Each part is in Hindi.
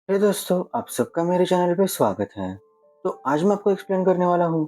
हे दोस्तों, आप सबका मेरे चैनल पे स्वागत है। तो आज मैं आपको एक्सप्लेन करने वाला हूँ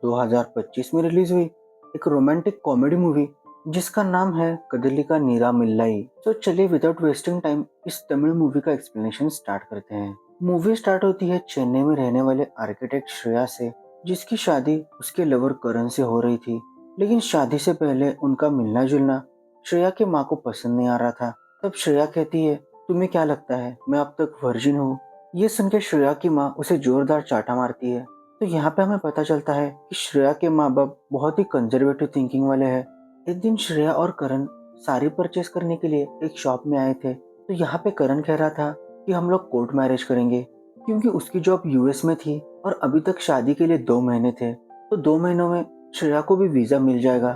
2025 में रिलीज हुई एक रोमांटिक कॉमेडी मूवी जिसका नाम है कदलिका नीरा मिल्लाई। तो चलिए विदाउट वेस्टिंग टाइम इस तमिल मूवी का एक्सप्लेनेशन स्टार्ट करते हैं। मूवी स्टार्ट होती है चेन्नई में रहने वाले आर्किटेक्ट श्रेया से, जिसकी शादी उसके लवर करण से हो रही थी। लेकिन शादी से पहले उनका मिलना जुलना श्रेया के माँ को पसंद नहीं आ रहा था। तब श्रेया कहती है, तुम्हें क्या लगता है मैं अब तक वर्जिन हूँ? ये सुन के श्रेया की माँ उसे जोरदार चाटा मारती है। तो यहाँ पे हमें पता चलता है कि श्रेया के माँ बाप बहुत ही कंजर्वेटिव थिंकिंग वाले हैं। एक दिन श्रेया और करण साड़ी परचेस करने के लिए एक शॉप में आए थे। तो यहाँ पे करण कह रहा था कि हम लोग कोर्ट मैरिज करेंगे, क्योंकि उसकी जॉब यूएस में थी और अभी तक शादी के लिए 2 महीने थे। तो 2 महीनों में श्रेया को भी वीजा मिल जाएगा।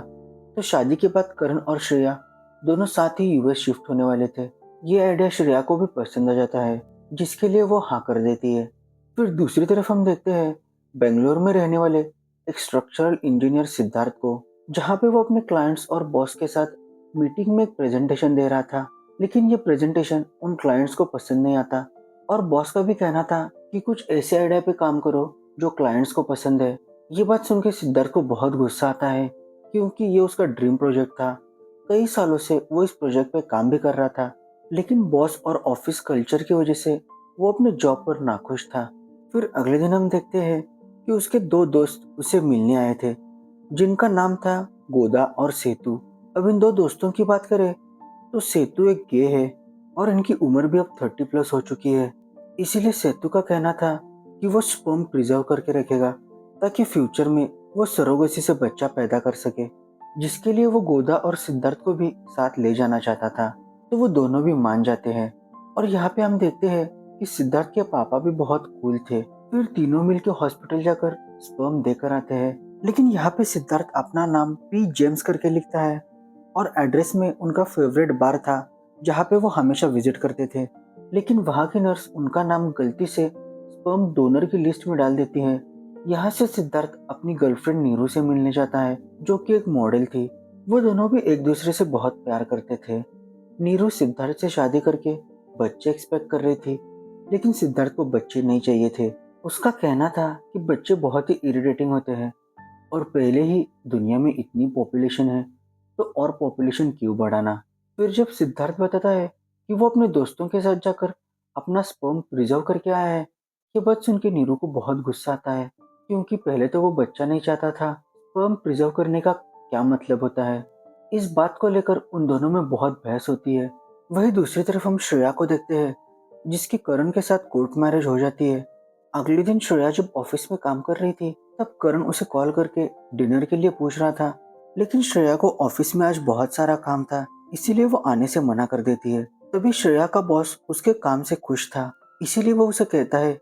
तो शादी के बाद करण और श्रेया दोनों साथ ही यूएस शिफ्ट होने वाले थे। ये आइडिया श्रेया को भी पसंद आ जाता है, जिसके लिए वो हाँ कर देती है। फिर दूसरी तरफ हम देखते हैं बेंगलोर में रहने वाले एक स्ट्रक्चरल इंजीनियर सिद्धार्थ को, जहाँ पे वो अपने क्लाइंट्स और बॉस के साथ मीटिंग में एक प्रेजेंटेशन दे रहा था। लेकिन ये प्रेजेंटेशन उन क्लाइंट्स को पसंद नहीं आता और बॉस का भी कहना था कि कुछ ऐसे आइडिया पे काम करो जो क्लाइंट्स को पसंद है। ये बात सुन के सिद्धार्थ को बहुत गुस्सा आता है, क्योंकि ये उसका ड्रीम प्रोजेक्ट था। कई सालों से वो इस प्रोजेक्ट पे काम भी कर रहा था, लेकिन बॉस और ऑफिस कल्चर की वजह से वो अपने जॉब पर नाखुश था। फिर अगले दिन हम देखते हैं कि उसके 2 दोस्त उसे मिलने आए थे, जिनका नाम था गोदा और सेतु। अब इन 2 दोस्तों की बात करें तो सेतु एक गे है और इनकी उम्र भी अब 30+ हो चुकी है। इसीलिए सेतु का कहना था कि वो स्पर्म प्रिजर्व करके रखेगा, ताकि फ्यूचर में वो सरोगेसी से बच्चा पैदा कर सके, जिसके लिए वो गोदा और सिद्धार्थ को भी साथ ले जाना चाहता था। तो वो दोनों भी मान जाते हैं। और यहाँ पे हम देखते हैं कि सिद्धार्थ के पापा भी बहुत कूल थे। फिर तीनों मिलकर हॉस्पिटल जाकर स्पर्म देकर आते हैं। लेकिन यहाँ पे सिद्धार्थ अपना नाम पी जेम्स करके लिखता है और एड्रेस में उनका फेवरेट बार था, जहाँ पे वो हमेशा विजिट करते थे। लेकिन वहाँ की नर्स उनका नाम गलती से स्पर्म डोनर की लिस्ट में डाल देती है। यहाँ से सिद्धार्थ अपनी गर्लफ्रेंड नीरू से मिलने जाता है, जो कि एक मॉडल थी। वो दोनों भी एक दूसरे से बहुत प्यार करते थे। नीरू सिद्धार्थ से शादी करके बच्चे एक्सपेक्ट कर रही थी, लेकिन सिद्धार्थ को बच्चे नहीं चाहिए थे। उसका कहना था कि बच्चे बहुत ही इरिटेटिंग होते हैं और पहले ही दुनिया में इतनी पॉपुलेशन है, तो और पॉपुलेशन क्यों बढ़ाना। फिर जब सिद्धार्थ बताता है कि वो अपने दोस्तों के साथ जाकर अपना स्पर्म प्रिजर्व करके आया है, ये बात सुन के नीरू को बहुत गुस्सा आता है, क्योंकि पहले तो वो बच्चा नहीं चाहता था। स्पर्म प्रिजर्व करने का क्या मतलब होता है? इस बात को लेकर उन दोनों में बहुत बहस होती है। वहीं दूसरी तरफ हम श्रेया को देखते हैं, जिसकी करण के साथ कोर्ट मैरिज हो जाती है। अगले दिन श्रेया जब ऑफिस में काम कर रही थी, तब करण उसे कॉल करके डिनर के लिए पूछ रहा था। लेकिन श्रेया को ऑफिस में आज बहुत सारा काम था, इसीलिए वो आने से मना कर देती है। तभी श्रेया का बॉस उसके काम से खुश था, इसीलिए वो उसे कहता है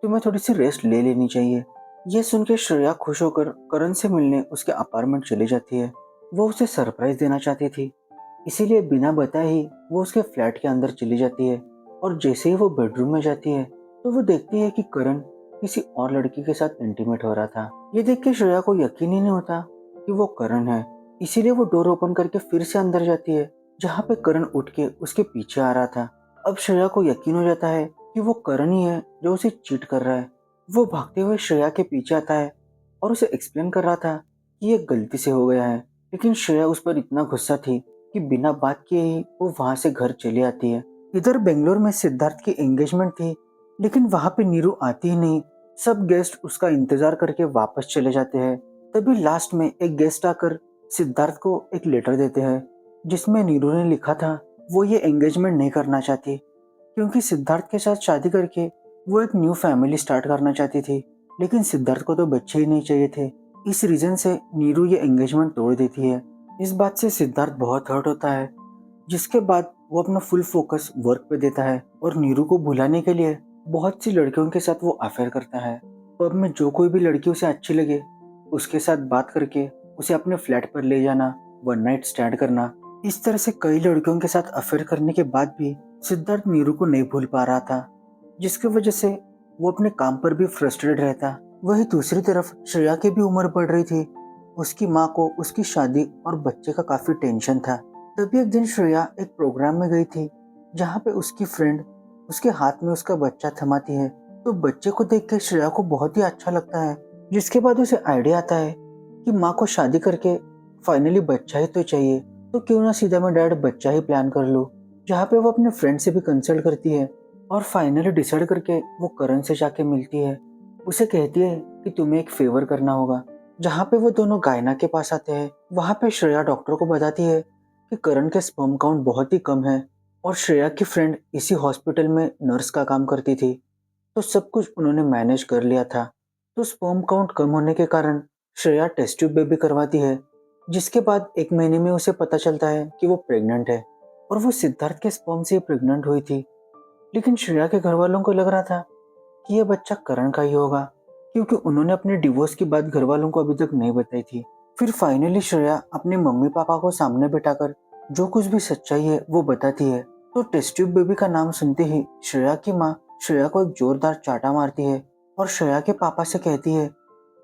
तुम्हें थोड़ी सी रेस्ट ले लेनी चाहिए। ये सुन के श्रेया खुश होकर करण से मिलने उसके अपार्टमेंट चली जाती है। वो उसे सरप्राइज देना चाहती थी, इसीलिए बिना बताए ही वो उसके फ्लैट के अंदर चली जाती है। और जैसे ही वो बेडरूम में जाती है, तो वो देखती है कि करण किसी और लड़की के साथ इंटीमेट हो रहा था। ये देख के श्रेया को यकीन ही नहीं होता कि वो करण है। इसीलिए वो डोर ओपन करके फिर से अंदर जाती है, जहाँ पे करण उठ के उसके पीछे आ रहा था। अब श्रेया को यकीन हो जाता है कि वो करण ही है जो उसे चीट कर रहा है। वो भागते हुए श्रेया के पीछे आता है और उसे एक्सप्लेन कर रहा था कि ये गलती से हो गया है। लेकिन श्रेया उस पर इतना गुस्सा थी कि बिना बात किए ही वो वहां से घर चली आती है। इधर बेंगलोर में सिद्धार्थ की एंगेजमेंट थी, लेकिन वहां पे नीरू आती ही नहीं। सब गेस्ट उसका इंतजार करके वापस चले जाते हैं। तभी लास्ट में एक गेस्ट आकर सिद्धार्थ को एक लेटर देते हैं, जिसमें नीरू ने लिखा था वो ये एंगेजमेंट नहीं करना चाहती, क्योंकि सिद्धार्थ के साथ शादी करके वो एक न्यू फैमिली स्टार्ट करना चाहती थी। लेकिन सिद्धार्थ को तो बच्चे ही नहीं चाहिए थे। इस रीजन से नीरू ये एंगेजमेंट तोड़ देती है। इस बात से सिद्धार्थ बहुत हर्ट होता है, जिसके बाद वो अपना फुल फोकस वर्क पे देता है और नीरू को भुलाने के लिए बहुत सी लड़कियों के साथ वो अफेयर करता है। पब में जो कोई भी लड़की उसे अच्छी लगे, उसके साथ बात करके उसे अपने फ्लैट पर ले जाना, वन नाइट स्टैंड करना। इस तरह से कई लड़कियों के साथ अफेयर करने के बाद भी सिद्धार्थ नीरू को नहीं भूल पा रहा था, जिसकी वजह से वो अपने काम पर भी फ्रस्ट्रेटेड रहता। वही दूसरी तरफ श्रेया की भी उम्र बढ़ रही थी। उसकी माँ को उसकी शादी और बच्चे का काफी टेंशन था। तभी एक दिन श्रेया एक प्रोग्राम में गई थी, जहाँ पे उसकी फ्रेंड उसके हाथ में उसका बच्चा थमाती है तो बच्चे को देख के श्रेया को बहुत ही अच्छा लगता है। जिसके बाद उसे आइडिया आता है कि माँ को शादी करके फाइनली बच्चा ही तो चाहिए, तो क्यों ना सीधा मैं डायरेक्ट बच्चा ही प्लान कर लूँ। जहाँ पे वो अपने फ्रेंड से भी कंसल्ट करती है और फाइनली डिसाइड करके वो करण से जाके मिलती है। उसे कहती है कि तुम्हें एक फेवर करना होगा। जहाँ पे वो दोनों गायना के पास आते हैं, वहाँ पे श्रेया डॉक्टर को बताती है कि करण के स्पर्म काउंट बहुत ही कम है और श्रेया की फ्रेंड इसी हॉस्पिटल में नर्स का काम करती थी, तो सब कुछ उन्होंने मैनेज कर लिया था। तो स्पर्म काउंट कम होने के कारण श्रेया टेस्ट ट्यूब बेबी करवाती है, जिसके बाद 1 महीने में उसे पता चलता है कि वो प्रेग्नेंट है और वो सिद्धार्थ के स्पर्म से प्रेग्नेंट हुई थी। लेकिन श्रेया के घर वालों को लग रहा था कि ये बच्चा करण का ही होगा, क्योंकि उन्होंने अपने डिवोर्स की बात घर वालों को अभी तक नहीं बताई थी। फिर फाइनली श्रेया अपने मम्मी पापा को सामने बिठाकर जो कुछ भी सच्चाई है वो बताती है। तो टेस्ट ट्यूब बेबी का नाम सुनते ही श्रेया की माँ श्रेया को एक जोरदार चाटा मारती है और श्रेया के पापा से कहती है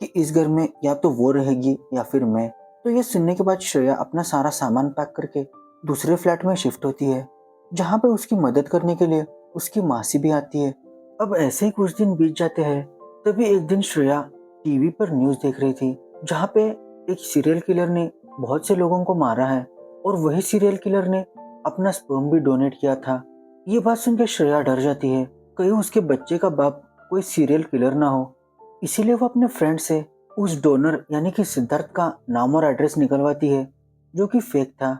कि इस घर में या तो वो रहेगी या फिर मैं। तो ये सुनने के बाद श्रेया अपना सारा सामान पैक करके दूसरे फ्लैट में शिफ्ट होती है, जहाँ पे उसकी मदद करने के लिए उसकी मासी भी आती है। अब ऐसे ही कुछ दिन बीत जाते हैं। तभी एक दिन श्रेया टीवी पर न्यूज़ देख रही थी, जहाँ पे एक सीरियल किलर ने बहुत से लोगों को मारा है और वही सीरियल किलर ने अपना स्पर्म भी डोनेट किया था। ये बात सुन के श्रेया डर जाती है, कहीं उसके बच्चे का बाप कोई सीरियल किलर ना हो। इसीलिए वो अपने फ्रेंड से उस डोनर यानी कि सिद्धार्थ का नाम और एड्रेस निकलवाती है, जो कि फेक था।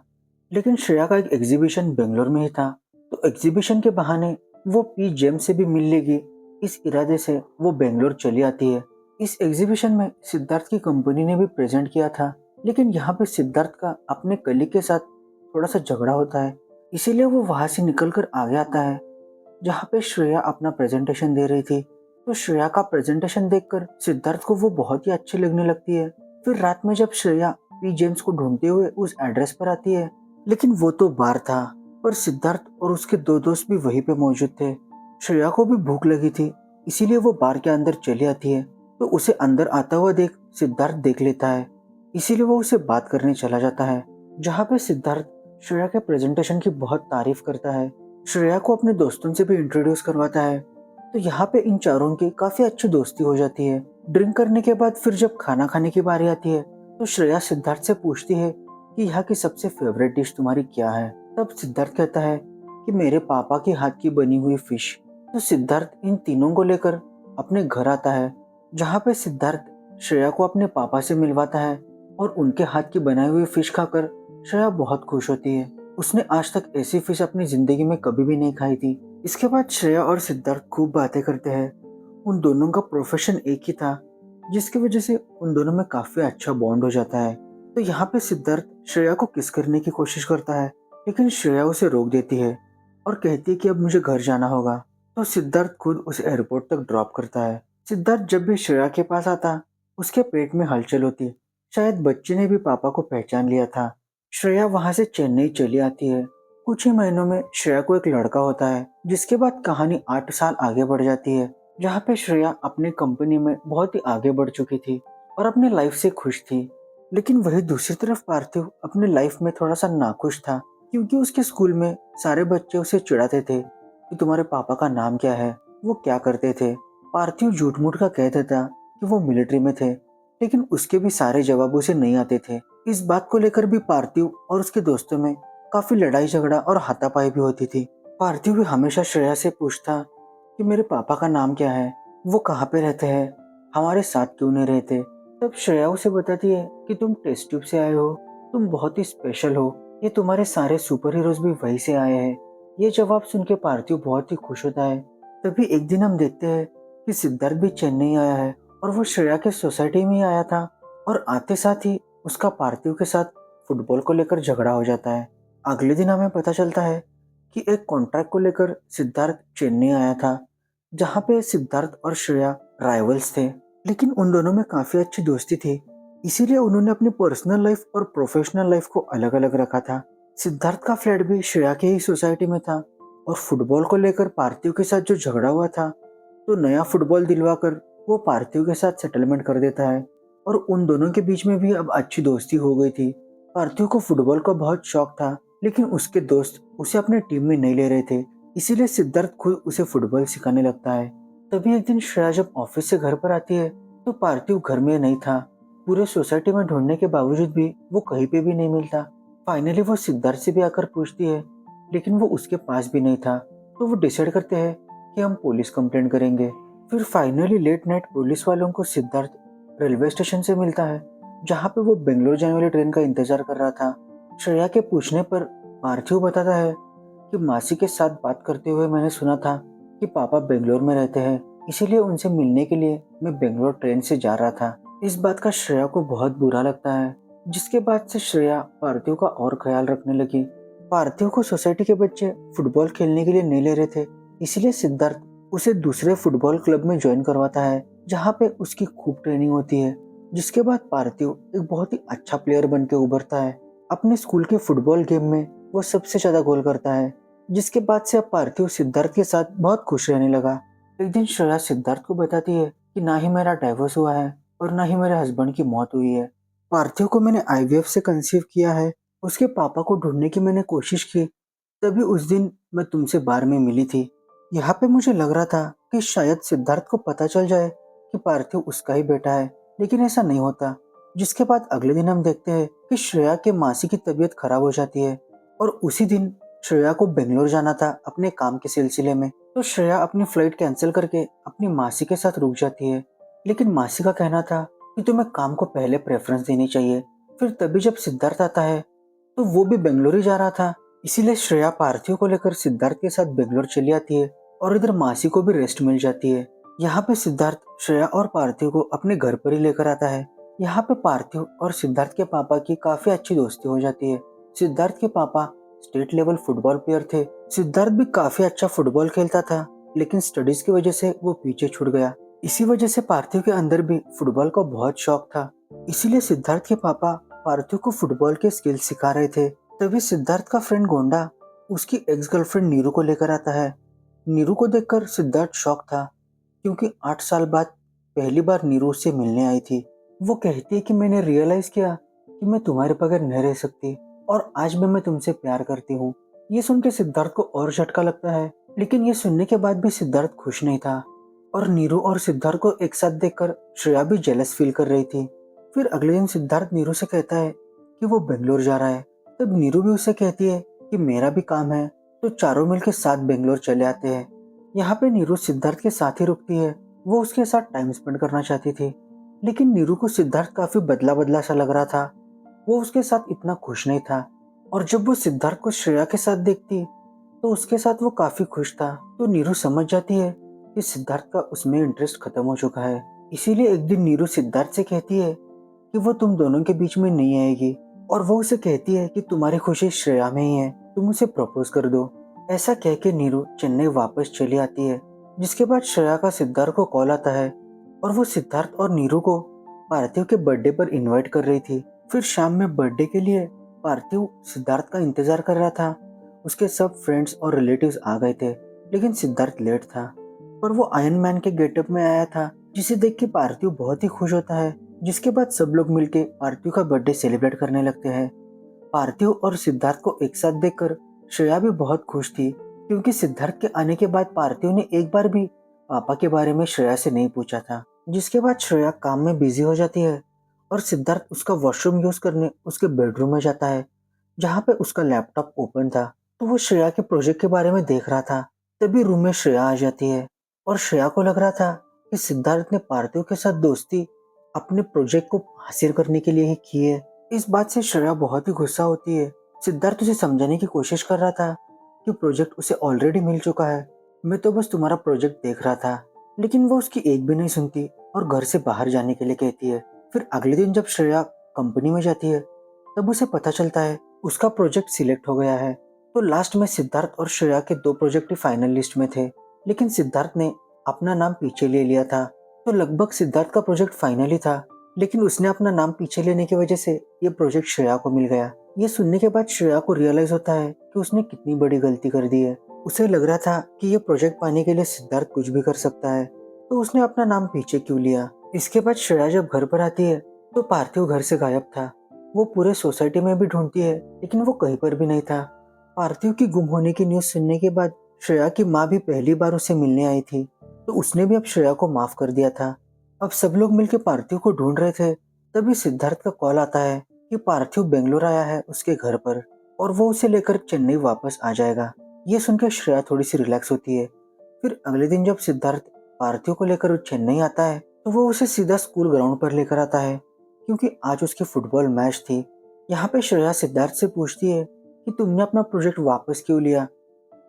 लेकिन श्रेया का एक एग्जीबिशन बेंगलोर में ही था, तो एग्जीबिशन के बहाने वो पी जेम से भी मिल लेगी, इस इरादे से वो बेंगलोर चली आती है। इस एग्जीबिशन में सिद्धार्थ की कंपनी ने भी प्रेजेंट किया था, लेकिन यहाँ पे सिद्धार्थ का अपने कलीग के साथ थोड़ा सा झगड़ा होता है, इसीलिए वो वहां से निकलकर आगे आता है, जहाँ पे श्रेया अपना प्रेजेंटेशन दे रही थी। तो श्रेया का प्रेजेंटेशन देखकर सिद्धार्थ को वो बहुत ही अच्छी लगने लगती है। फिर रात में जब श्रेया पी जेम्स को ढूंढते हुए उस एड्रेस पर आती है, लेकिन वो तो बाहर था, पर सिद्धार्थ और उसके 2 दोस्त भी वहीं पे मौजूद थे। श्रेया को भी भूख लगी थी, इसीलिए वो बार के अंदर चली आती है। तो उसे अंदर आता हुआ देख सिद्धार्थ देख लेता है, इसीलिए वो उसे बात करने चला जाता है, जहाँ पे सिद्धार्थ श्रेया के प्रेजेंटेशन की बहुत तारीफ करता है। श्रेया को अपने दोस्तों से भी इंट्रोड्यूस करवाता है। तो यहाँ पे इन चारों की काफी अच्छी दोस्ती हो जाती है। ड्रिंक करने के बाद फिर जब खाना खाने की बारी आती है, तो श्रेया सिद्धार्थ से पूछती है कि यहाँ की सबसे फेवरेट डिश तुम्हारी क्या है। तब सिद्धार्थ कहता है कि मेरे पापा के हाथ की बनी हुई फिश। तो सिद्धार्थ इन तीनों को लेकर अपने घर आता है, जहाँ पे सिद्धार्थ श्रेया को अपने पापा से मिलवाता है और उनके हाथ की बनाई हुई फिश खाकर श्रेया बहुत खुश होती है। उसने आज तक ऐसी फिश अपनी जिंदगी में कभी भी नहीं खाई थी। इसके बाद श्रेया और सिद्धार्थ खूब बातें करते हैं। उन दोनों का प्रोफेशन एक ही था, जिसकी वजह से उन दोनों में काफी अच्छा बॉन्ड हो जाता है। तो यहाँ पे सिद्धार्थ श्रेया को किस करने की कोशिश करता है, लेकिन श्रेया उसे रोक देती है और कहती है कि अब मुझे घर जाना होगा। तो सिद्धार्थ खुद उसे एयरपोर्ट तक ड्रॉप करता है। सिद्धार्थ जब भी श्रेया के पास आता, उसके पेट में हलचल होती। शायद बच्चे ने भी पापा को पहचान लिया था। श्रेया वहां से चेन्नई चली आती है। कुछ ही महीनों में श्रेया को एक लड़का होता है, जिसके बाद कहानी 8 साल आगे बढ़ जाती है, जहाँ पे श्रेया अपनी कंपनी में बहुत ही आगे बढ़ चुकी थी और अपनी लाइफ से खुश थी। लेकिन वही दूसरी तरफ पार्थिव अपनी लाइफ में थोड़ा सा नाखुश था, क्योंकि उसके स्कूल में सारे बच्चे उसे चिढ़ाते थे कि तुम्हारे पापा का नाम क्या है, वो क्या करते थे। पार्थिव झूठ मूठ का कह देता कि वो मिलिट्री में थे, लेकिन उसके भी सारे जवाब उसे नहीं आते थे। इस बात को लेकर भी पार्थिव और उसके दोस्तों में काफी लड़ाई झगड़ा और हाथापाई भी होती थी। पार्थिव भी हमेशा श्रेया से पूछता कि मेरे पापा का नाम क्या है, वो कहाँ पे रहते हैं, हमारे साथ क्यों नहीं रहते। तब श्रेया उसे बताती है कि तुम टेस्ट ट्यूब से आए हो, तुम बहुत ही स्पेशल हो, ये तुम्हारे सारे सुपर हीरोज भी वहीं से आए हैं। ये जवाब सुन के पार्थिव बहुत ही खुश होता है। तभी एक दिन हम देखते हैं कि सिद्धार्थ भी चेन्नई आया है और वो श्रेया के सोसाइटी में ही आया था, और आते साथ ही उसका पार्थिव के साथ फुटबॉल को लेकर झगड़ा हो जाता है। अगले दिन हमें पता चलता है कि एक कॉन्ट्रैक्ट को लेकर सिद्धार्थ चेन्नई आया था, जहाँ पे सिद्धार्थ और श्रेया राइवल्स थे, लेकिन उन दोनों में काफी अच्छी दोस्ती थी। इसीलिए उन्होंने अपनी पर्सनल लाइफ और प्रोफेशनल लाइफ को अलग अलग रखा था। सिद्धार्थ का फ्लैट भी श्रेया के ही सोसाइटी में था, और फुटबॉल को लेकर पार्थिव के साथ जो झगड़ा हुआ था, तो नया फुटबॉल दिलवाकर वो पार्थिव के साथ सेटलमेंट कर देता है, और उन दोनों के बीच में भी अब अच्छी दोस्ती हो गई थी। पार्थिव को फुटबॉल का बहुत शौक था, लेकिन उसके दोस्त उसे अपने टीम में नहीं ले रहे थे, इसीलिए सिद्धार्थ खुद उसे फुटबॉल सिखाने लगता है। तभी एक दिन श्रेया जब ऑफिस से घर पर आती है तो पार्थिव घर में नहीं था। पूरे सोसाइटी में ढूंढने के बावजूद भी वो कहीं पे भी नहीं मिलता। फाइनली वो सिद्धार्थ से भी आकर पूछती है, लेकिन वो उसके पास भी नहीं था। तो वो डिसाइड करते हैं कि हम पुलिस कंप्लेंट करेंगे। फिर फाइनली लेट नाइट पुलिस वालों को सिद्धार्थ रेलवे स्टेशन से मिलता है, जहाँ पे वो बेंगलोर जाने वाली ट्रेन का इंतजार कर रहा था। श्रेया के पूछने पर पार्थिव बताता है कि मासी के साथ बात करते हुए मैंने सुना था कि पापा बेंगलोर में रहते हैं, इसीलिए उनसे मिलने के लिए मैं बेंगलोर ट्रेन से जा रहा था। इस बात का श्रेया को बहुत बुरा लगता है, जिसके बाद से श्रेया पार्थिव का और ख्याल रखने लगी। पार्थिव को सोसाइटी के बच्चे फुटबॉल खेलने के लिए नहीं ले रहे थे, इसलिए सिद्धार्थ उसे दूसरे फुटबॉल क्लब में ज्वाइन करवाता है, जहाँ पे उसकी खूब ट्रेनिंग होती है। जिसके बाद पार्थिव एक बहुत ही अच्छा प्लेयर बन के उभरता है। अपने स्कूल के फुटबॉल गेम में वो सबसे ज्यादा गोल करता है। जिसके बाद से अब पार्थिव सिद्धार्थ के साथ बहुत खुश रहने लगा। एक दिन श्रेया सिद्धार्थ को बताती है कि ना ही मेरा डाइवोर्स हुआ है और ना ही मेरे हस्बैंड की मौत हुई है। पार्थिव को मैंने आईवीएफ से कंसीव किया है। उसके पापा को ढूंढने की मैंने कोशिश की, तभी उस दिन मैं तुमसे बार में मिली थी। यहाँ पे मुझे लग रहा था कि शायद सिद्धार्थ को पता चल जाए कि पार्थिव उसका ही बेटा है, लेकिन ऐसा नहीं होता। जिसके बाद अगले दिन हम देखते हैं कि श्रेया के मासी की तबीयत खराब हो जाती है और उसी दिन श्रेया को बेंगलोर जाना था अपने काम के सिलसिले में। तो श्रेया अपनी फ्लाइट कैंसिल करके अपनी मासी के साथ रुक जाती है, लेकिन मासी का कहना था कि तुम्हें काम को पहले प्रेफरेंस देनी चाहिए। फिर तभी जब सिद्धार्थ आता है तो वो भी बेंगलोर ही जा रहा था, इसीलिए श्रेया पार्थिव को लेकर सिद्धार्थ के साथ बेंगलोर चली आती है और इधर मासी को भी रेस्ट मिल जाती है। यहाँ पे सिद्धार्थ श्रेया और पार्थिव को अपने घर पर ही लेकर आता है। यहाँ पे पार्थिव और सिद्धार्थ के पापा की काफी अच्छी दोस्ती हो जाती है। सिद्धार्थ के पापा स्टेट लेवल फुटबॉल प्लेयर थे। सिद्धार्थ भी काफी अच्छा फुटबॉल खेलता था, लेकिन स्टडीज की वजह से वो पीछे छूट गया। इसी वजह से पार्थिव के अंदर भी फुटबॉल का बहुत शौक था। इसीलिए सिद्धार्थ के पापा पार्थिव को फुटबॉल के स्किल्स सिखा रहे थे। तभी सिद्धार्थ का फ्रेंड गोंडा उसकी एक्स गर्लफ्रेंड नीरू को लेकर आता है। नीरू को देखकर सिद्धार्थ शॉक था, क्योंकि 8 साल बाद पहली बार नीरू उससे मिलने आई थी। वो कहती है कि मैंने रियलाइज किया कि मैं तुम्हारे बगैर नहीं रह सकती और आज भी मैं तुमसे प्यार करती हूँ। ये सुन के सिद्धार्थ को और झटका लगता है, लेकिन ये सुनने के बाद भी सिद्धार्थ खुश नहीं था और नीरू और सिद्धार्थ को एक साथ देखकर श्रेया भी जेलस फील कर रही थी। फिर अगले दिन सिद्धार्थ नीरू से कहता है कि वो बेंगलोर जा रहा है। तब नीरू भी उससे कहती है कि मेरा भी काम है, तो चारों मिलकर साथ बेंगलोर चले आते हैं। यहाँ पे नीरू सिद्धार्थ के साथ ही रुकती है। वो उसके साथ टाइम स्पेंड करना चाहती थी, लेकिन नीरू को सिद्धार्थ काफी बदला बदला सा लग रहा था। वो उसके साथ इतना खुश नहीं था और जब वो सिद्धार्थ को श्रेया के साथ देखती तो उसके साथ वो काफी खुश था। तो नीरू समझ जाती है कि सिद्धार्थ का उसमें इंटरेस्ट खत्म हो चुका है। इसीलिए एक दिन नीरू सिद्धार्थ से कहती है कि वो तुम दोनों के बीच में नहीं आएगी और वो उसे कहती है कि तुम्हारी खुशी श्रेया में ही है, तुम उसे प्रपोज कर दो। ऐसा कह के नीरू चेन्नई वापस चली आती है। जिसके बाद श्रेया का सिद्धार्थ को कॉल आता है और वो सिद्धार्थ और नीरू को पार्थिव के बर्थडे पर इनवाइट कर रही थी। फिर शाम में बर्थडे के लिए पार्थिव सिद्धार्थ का इंतजार कर रहा था। उसके सब फ्रेंड्स और रिलेटिव्स आ गए थे, लेकिन सिद्धार्थ लेट था और वो आयरन मैन के गेटअप में आया था, जिसे देख के पार्थिव बहुत ही खुश होता है। जिसके बाद सब लोग मिलके पार्थिव का बर्थडे सेलिब्रेट करने लगते हैं। पार्थिव और सिद्धार्थ को एक साथ देखकर श्रेया भी बहुत खुश थी, क्योंकि सिद्धार्थ के आने के बाद पार्थिव ने एक बार भी पापा के बारे में श्रेया से नहीं पूछा था। जिसके बाद श्रेया काम में बिजी हो जाती है और सिद्धार्थ उसका वॉशरूम यूज करने उसके बेडरूम में जाता है, जहाँ पे उसका लैपटॉप ओपन था। तो वो श्रेया के प्रोजेक्ट के बारे में देख रहा था। तभी रूम में श्रेया आ जाती है और श्रेया को लग रहा था कि सिद्धार्थ ने पार्थिव के साथ दोस्ती अपने प्रोजेक्ट को हासिल करने के लिए ही की है। इस बात से श्रेया बहुत ही गुस्सा होती है। सिद्धार्थ उसे समझाने की कोशिश कर रहा था कि प्रोजेक्ट उसे ऑलरेडी मिल चुका है, मैं तो बस तुम्हारा प्रोजेक्ट देख रहा था। लेकिन वो उसकी एक भी नहीं सुनती और घर से बाहर जाने के लिए कहती है। फिर अगले दिन जब श्रेया कंपनी में जाती है तब उसे पता चलता है उसका प्रोजेक्ट सिलेक्ट हो गया है। तो लास्ट में सिद्धार्थ और श्रेया के 2 प्रोजेक्ट ही फाइनल लिस्ट में थे, लेकिन सिद्धार्थ ने अपना नाम पीछे ले लिया था। तो लगभग सिद्धार्थ का प्रोजेक्ट फाइनल ही था, लेकिन उसने अपना नाम पीछे लेने की वजह से ये प्रोजेक्ट श्रेया को मिल गया। ये सुनने के बाद श्रेया को रियलाइज होता है कि उसने कितनी बड़ी गलती कर दी है। उसे लग रहा था कि ये प्रोजेक्ट पाने के लिए सिद्धार्थ कुछ भी कर सकता है, तो उसने अपना नाम पीछे क्यों लिया। इसके बाद श्रेया जब घर पर आती है तो पार्थिव घर से गायब था। वो पूरे सोसाइटी में भी ढूंढती है, लेकिन वो कहीं पर भी नहीं था। पार्थिव की गुम होने की न्यूज सुनने के बाद श्रेया की माँ भी पहली बार उसे मिलने आई थी, तो उसने भी अब श्रेया को माफ कर दिया था। अब सब लोग मिलकर पार्थिव को ढूंढ रहे थे। तभी सिद्धार्थ का कॉल आता है कि पार्थिव बेंगलोर आया है उसके घर पर और वो उसे लेकर चेन्नई वापस आ जाएगा। ये सुनकर श्रेया थोड़ी सी रिलैक्स होती है। फिर अगले दिन जब सिद्धार्थ पार्थिव को लेकर चेन्नई आता है तो वो उसे सीधा स्कूल ग्राउंड पर लेकर आता है, क्योंकि आज उसकी फुटबॉल मैच थी। यहाँ पे श्रेया सिद्धार्थ से पूछती है कि तुमने अपना प्रोजेक्ट वापस क्यों लिया।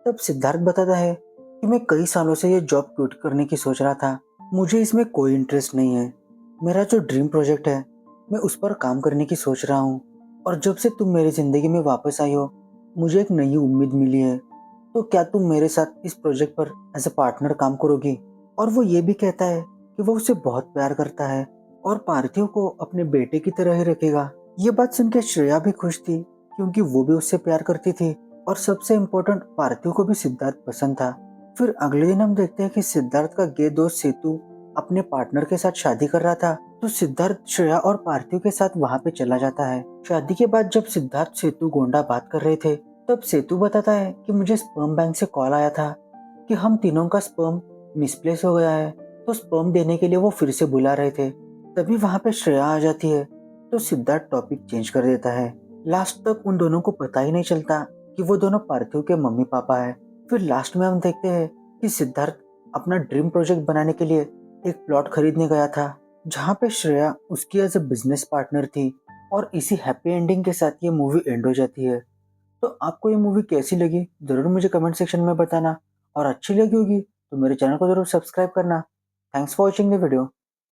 तब सिद्धार्थ बताता है कि मैं कई सालों से ये जॉब क्विट करने की सोच रहा था। मुझे इसमें कोई इंटरेस्ट नहीं है। मेरा जो ड्रीम प्रोजेक्ट है मैं उस पर काम करने की सोच रहा हूँ, और जब से तुम मेरी ज़िंदगी में वापस आई हो मुझे एक नई उम्मीद मिली है। तो क्या तुम मेरे साथ इस प्रोजेक्ट पर एज ए पार्टनर काम करोगी। और वो ये भी कहता है कि वो उसे बहुत प्यार करता है और पार्थिव को अपने बेटे की तरह ही रखेगा। ये बात सुन के श्रेया भी खुश थी, क्योंकि वो भी उससे प्यार करती थी और सबसे इम्पोर्टेंट पार्थिव को भी सिद्धार्थ पसंद था। फिर अगले दिन हम देखते हैं कि सिद्धार्थ का गे दोस्त सेतु अपने पार्टनर के साथ शादी कर रहा था, तो सिद्धार्थ श्रेया और पार्थिव के साथ वहां पे चला जाता है। शादी के बाद जब सिद्धार्थ सेतु गोंडा बात कर रहे थे तब सेतु बताता है कि मुझे स्पर्म बैंक से कॉल आया था कि हम तीनों का स्पर्म मिसप्लेस हो गया है, तो स्पर्म देने के लिए वो फिर से बुला रहे थे। तभी वहां पे श्रेया आ जाती है, तो सिद्धार्थ टॉपिक चेंज कर देता है। लास्ट तक उन दोनों को पता ही नहीं चलता कि वो दोनों पार्थिव के मम्मी पापा है। फिर लास्ट में हम देखते हैं कि सिद्धार्थ अपना ड्रीम प्रोजेक्ट बनाने के लिए एक प्लॉट खरीदने गया था, जहाँ पे श्रेया उसकी एज ए बिजनेस पार्टनर थी। और इसी हैप्पी एंडिंग के साथ ये मूवी एंड हो जाती है। तो आपको ये मूवी कैसी लगी जरूर मुझे कमेंट सेक्शन में बताना, और अच्छी लगी होगी तो मेरे चैनल को जरूर सब्सक्राइब करना। Thanks for watching the video.